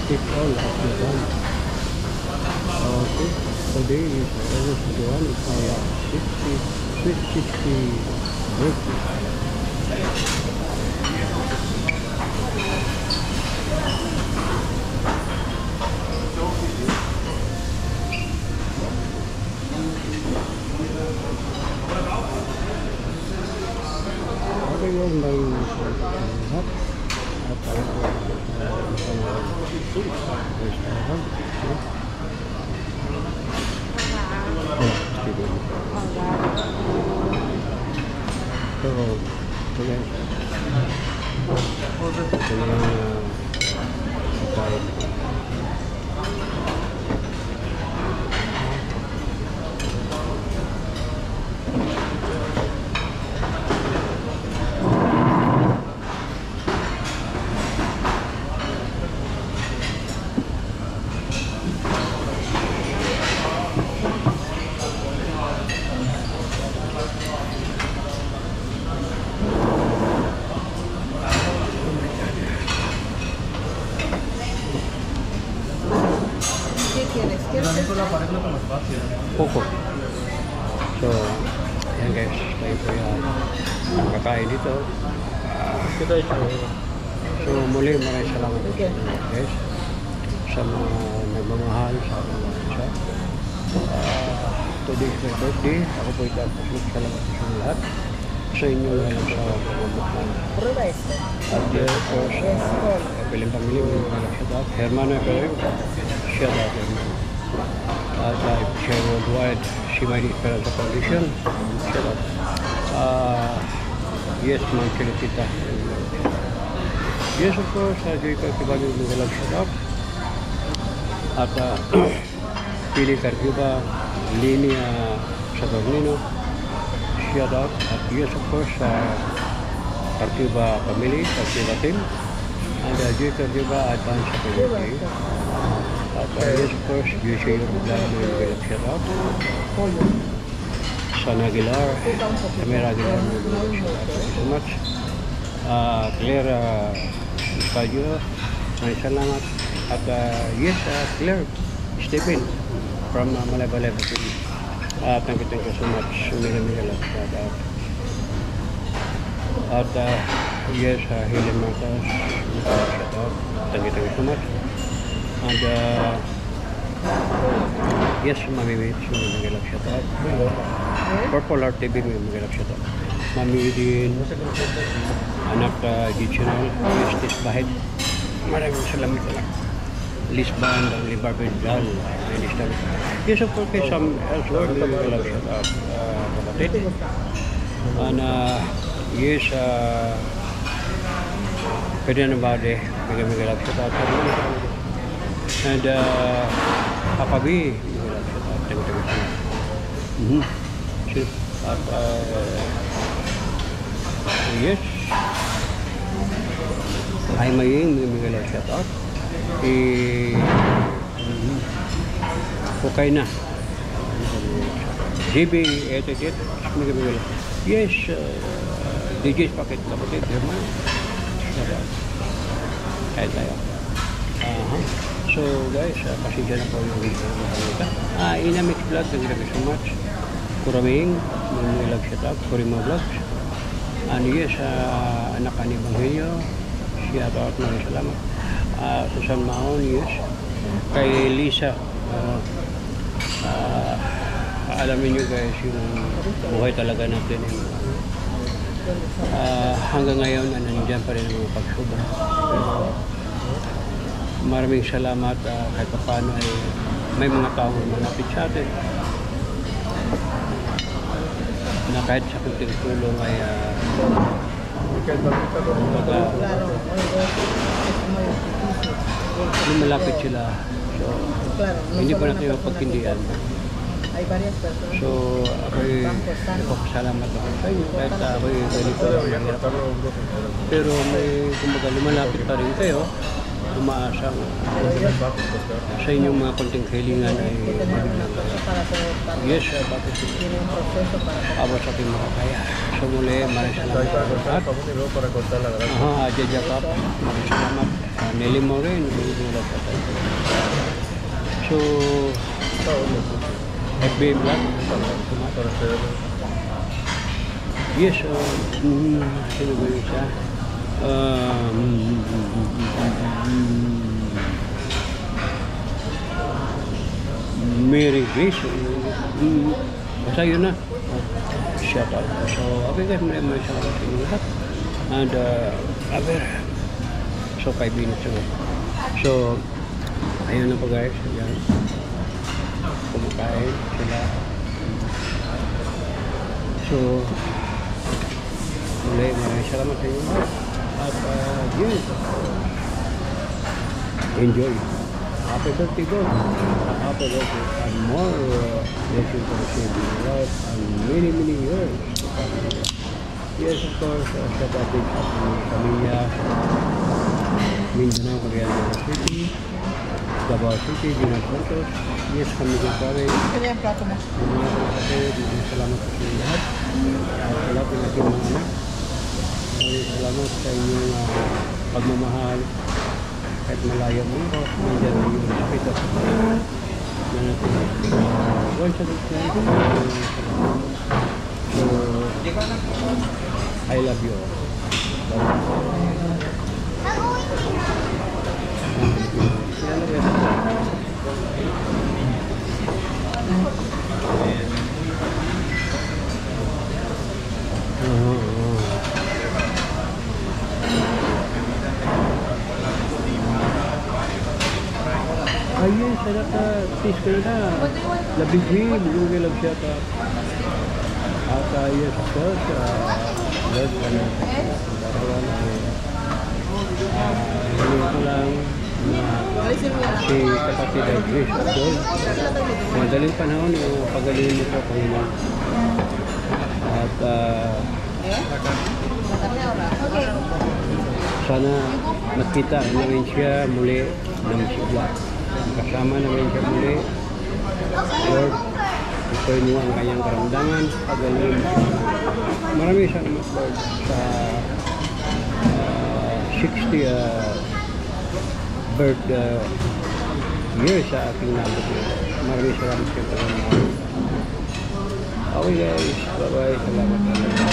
Stick all of the gun. Okay, today is August 1, it's our 60 birthday. Okay, yung may lahat. At Poco. So, ayan guys, tayo po yung kakain dito. So, muli maraming salamat guys sa mga nagmamahal sa mga today is my birthday. Ako po itapos salamat sa lahat sa inyo ngayon sa pagmamahal. At of course, piling pamilya mga shout-out. Hermano Eperim, shout-out Hermano. At share worldwide, si Mighty Esperanza Foundation, shout-out. Yes, Ma'am Felicita. Yes, of course, Joy Cartibano mga shout-out. At Pili Cartiba, Linia Saturnino, shout-out. At yes, of course, Cartiba family, Cartiba team, and Joy Cartiba advance community. At yes, of course, Joy Cartiba shout-out. Sana Aguilar, Samira Aguilar, thank you so much. Claire Espadio, maraming salamat. At yes, Claire Stephen from Malabalay. Thank you so much. At yes, Helen Martas, shout out. Thank you so much. And yes, Mami Wait, shout out. Purple Art TV, shout out. Mami din, anak Digital, Justice Bahid. Maraming salamat lang. Lisbon, Libarbe Dal, yes, of course, some elsewhere, shout out, kapatid. And yes, Ferdinand Bade, mega shout out. And Papa B, shout out. At yes, Ay Maying, mega shout out. Okay na. GB 88, yes, DJ's Packet kapatid, Herman. Kahit tayo. So guys, pasensya na po yung video. Inamix Vlog, thank you so much. Kuraming, mga shout out, Kurima Vlogs. And yes, anak ni Banghelyo, shout out, maraming salamat. Susan Maon, yes. Kay Lisa, alamin nyo guys yung buhay talaga natin. Hanggang ngayon, nandiyan pa rin ang mga pagsubok. Maraming salamat kahit paano ay may mga taong malapit sa atin na kahit sa kunting tulong ay malapit sila. So, hindi pa natin mapagkindihan. So, ako'y nagpapasalamat ako sa inyo kahit ako'y ganito. Pero may kumbaga lumalapit pa rin kayo. Umaasang sa inyong mga konting hilingan ay yes, bakit abot sa ating makakaya. So muli, maraming salamat. Jajakap, maraming salamat. Nelly mo rin. So, FB Vlog. Yes, sino ba yun siya? Mary Grace. Basta yun na. Shout out. So, okay guys, may shout out sa inyo lahat. And, so 5 minutes ago. So, ayun na po guys. Ayan. Kumakain sila. So, muli, maraming salamat sa inyo lahat. At, yun. Enjoy. Happy birthday, God. Happy birthday. And more blessings to receive in your life and many, many years. Yes, of course, sa topic at mga pamilya, Mindanao, Cagayan City, Davao City, Dinas Santos. Yes, kami din kami. Kanya ang plato mo. Salamat sa inyo lahat. At sa lahat ng ating mga anak. Salamat sa inyong pagmamahal. Kahit malayo mo ko, nandiyan ang iyong respeto na natin. Once a week na so, I love you all. Ayun, sarap na taste ko na. Labig rin, lugi lang siya ka. At yes, of course, Lord, darawan ay hindi ko lang na si kapatid ay Grace, of course. Madaling panahon yung pagaling nito Panginoon. At sana nakita namin siya muli ng sigla. Kasama namin siya muli. Lord, ito'y mo ang kanyang karamdaman. Pagaling. Marami salamat, Lord, sa 60th birthday year sa aking nabot. Marami salamat sa karamdaman. Okay guys, bye-bye. Salamat.